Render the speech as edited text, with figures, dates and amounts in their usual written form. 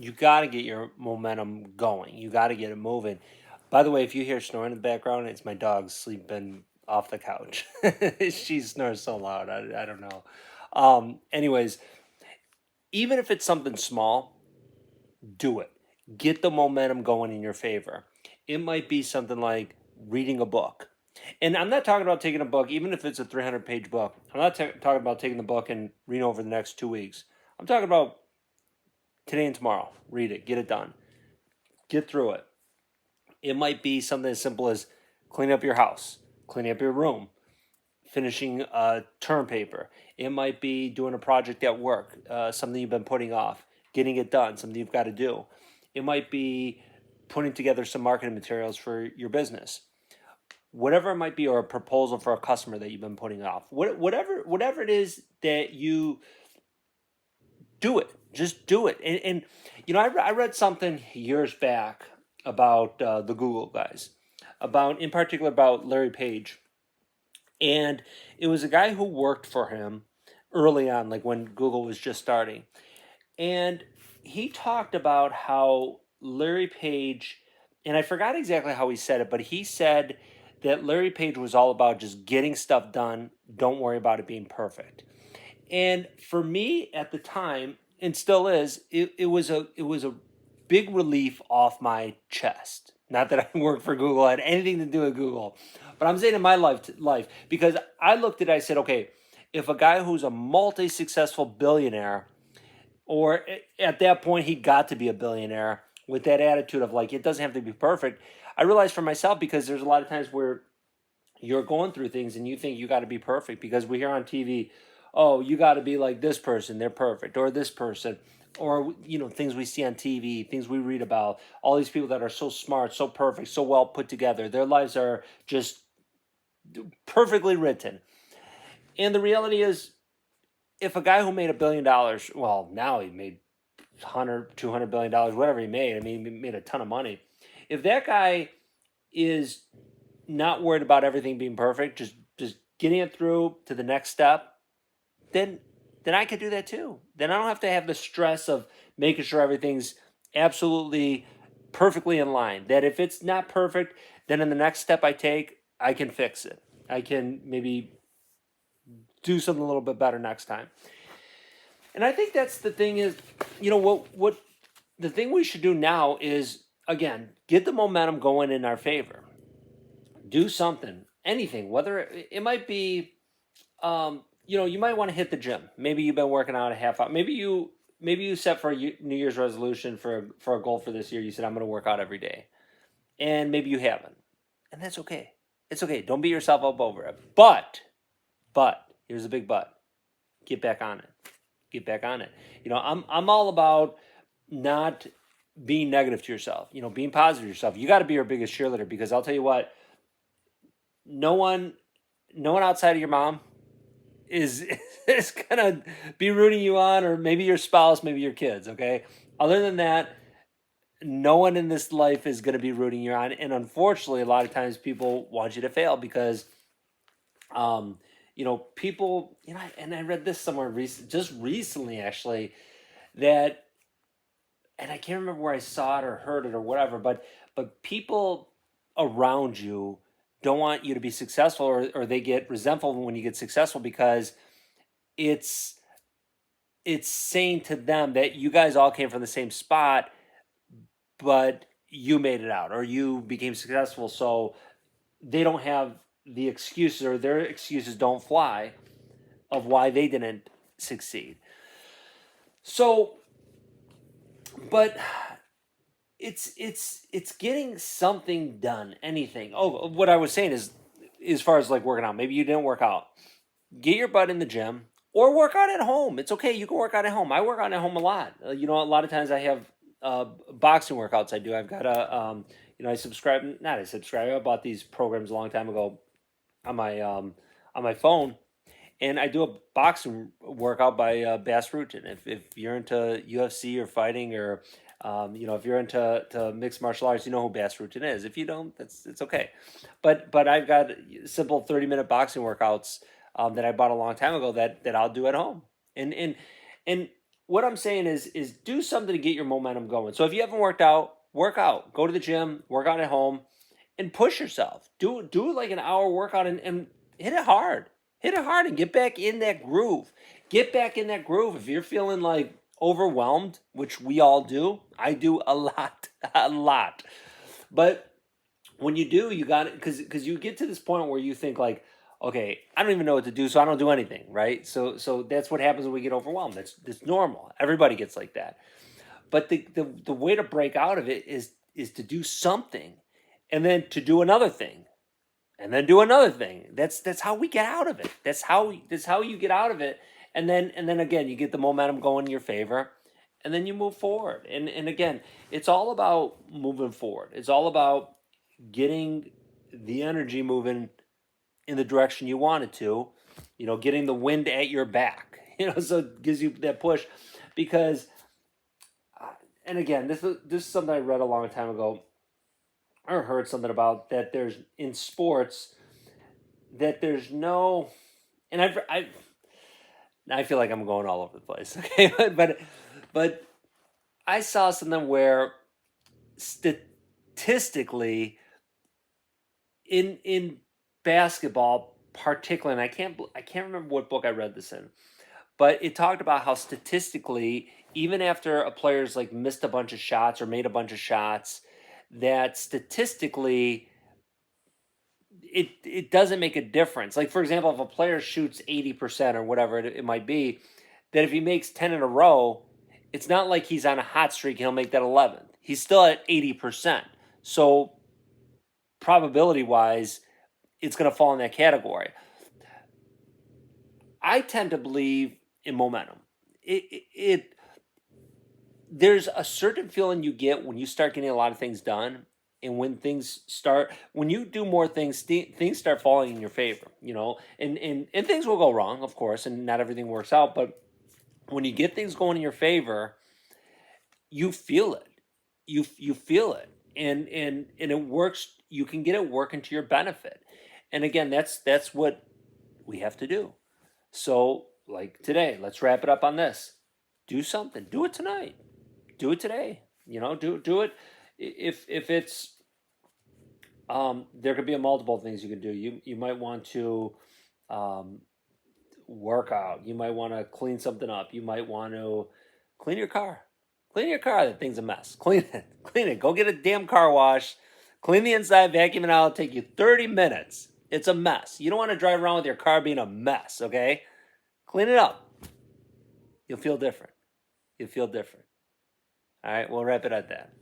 You got to get your momentum going. You got to get it moving. By the way, if you hear snoring in the background, it's my dog sleeping off the couch. She snores so loud. I don't know. Anyways, even if it's something small, do it. Get the momentum going in your favor. It might be something like reading a book. And I'm not talking about taking a book, even if it's a 300-page book. I'm not talking about taking the book and reading over the next 2 weeks. I'm talking about today and tomorrow. Read it, get it done, get through it. It might be something as simple as cleaning up your house, cleaning up your room, finishing a term paper. It might be doing a project at work, something you've been putting off, getting it done, something you've got to do. It might be putting together some marketing materials for your business. Whatever it might be, or a proposal for a customer that you've been putting off. Whatever it is that you do it. Just do it. And I read something years back about the Google guys, in particular about Larry Page, and it was a guy who worked for him early on, like when Google was just starting, and he talked about how Larry Page, and I forgot exactly how he said it, but he said that Larry Page was all about just getting stuff done. Don't worry about it being perfect. And for me at the time, and still is, it was a big relief off my chest. Not that I worked for Google, I had anything to do with Google, but I'm saying in my life because I looked at it, I said, okay, if a guy who's a multi-successful billionaire, or at that point he got to be a billionaire with that attitude of like it doesn't have to be perfect. I realized for myself, because there's a lot of times where you're going through things and you think you got to be perfect because we hear on TV, oh, you got to be like this person, they're perfect, or this person, or things we see on TV, things we read about, all these people that are so smart, so perfect, so well put together. Their lives are just perfectly written. And the reality is, if a guy who made $1 billion, well, now he made 100, $200 billion, whatever he made, I mean, he made a ton of money. If that guy is not worried about everything being perfect, just getting it through to the next step, then I could do that too. Then I don't have to have the stress of making sure everything's absolutely perfectly in line. That if it's not perfect, then in the next step I take, I can fix it. I can maybe do something a little bit better next time. And I think that's the thing is, what the thing we should do now is, again, get the momentum going in our favor. Do something, anything, whether it might be, you might want to hit the gym. Maybe you've been working out a half hour. Maybe you set for a New Year's resolution for a goal for this year. You said I'm going to work out every day, and maybe you haven't, and that's okay. It's okay. Don't beat yourself up over it. But here's a big but. Get back on it. Get back on it. I'm all about not being negative to yourself. Being positive to yourself. You got to be your biggest cheerleader, because I'll tell you what. No one outside of your mom is is gonna be rooting you on, or maybe your spouse, maybe your kids. Okay. Other than that, no one in this life is gonna be rooting you on, and unfortunately, a lot of times people want you to fail because, people, and I read this somewhere just recently actually, that, and I can't remember where I saw it or heard it or whatever, but people around you don't want you to be successful, or they get resentful when you get successful, because it's saying to them that you guys all came from the same spot, but you made it out or you became successful, so they don't have the excuses, or their excuses don't fly, of why they didn't succeed. So, but it's getting something done, anything. Oh, what I was saying is, as far as like working out, maybe you didn't work out, get your butt in the gym, or work out at home. It's okay, you can work out at home. I work out at home a lot. A lot of times I have boxing workouts I do. I've got I subscribe, not I subscribe, I bought these programs a long time ago on my phone, and I do a boxing workout by Bass Rutten. If you're into UFC or fighting, or if you're into mixed martial arts, you know who Bass Rutten is. If you don't, it's okay. But I've got simple 30-minute boxing workouts that I bought a long time ago that I'll do at home. And what I'm saying is do something to get your momentum going. So if you haven't worked out, work out. Go to the gym, work out at home, and push yourself. Do like an hour workout and hit it hard. Hit it hard and get back in that groove. Get back in that groove. If you're feeling like overwhelmed, which we all do, I do a lot, a lot. But when you do, you got it because you get to this point where you think like, okay, I don't even know what to do, so I don't do anything, right? So that's what happens when we get overwhelmed. That's normal. Everybody gets like that. But the way to break out of it is to do something, and then to do another thing, and then do another thing. That's how we get out of it. That's how you get out of it, and then again you get the momentum going in your favor, and then you move forward. And again, it's all about moving forward. It's all about getting the energy moving in the direction you want it to, getting the wind at your back, so it gives you that push. Because, and again, this is something I read a long time ago, or heard something about, that there's in sports that there's no, and I feel like I'm going all over the place, okay, but I saw something where statistically in basketball particularly, and I can't remember what book I read this in, but it talked about how statistically, even after a player's like missed a bunch of shots or made a bunch of shots, that statistically it doesn't make a difference. Like, for example, if a player shoots 80% or whatever it might be, that if he makes 10 in a row, it's not like he's on a hot streak and he'll make that 11th. He's still at 80%. So probability wise, it's going to fall in that category. I tend to believe in momentum. It there's a certain feeling you get when you start getting a lot of things done, and when you do more things, things start falling in your favor. And things will go wrong, of course, and not everything works out. But when you get things going in your favor, you feel it. You feel it, and it works. You can get it working to your benefit. And again, that's what we have to do. So, like today, let's wrap it up on this. Do something. Do it tonight. Do it today. Do it. If it's there could be a multiple things you could do. You might want to um, work out. You might want to clean something up. You might want to clean your car. Clean your car. That thing's a mess. Clean it. Clean it. Go get a damn car wash. Clean the inside. Vacuum it out. It'll take you 30 minutes. It's a mess. You don't want to drive around with your car being a mess. Okay. Clean it up. You'll feel different. You'll feel different. All right, we'll wrap it at that.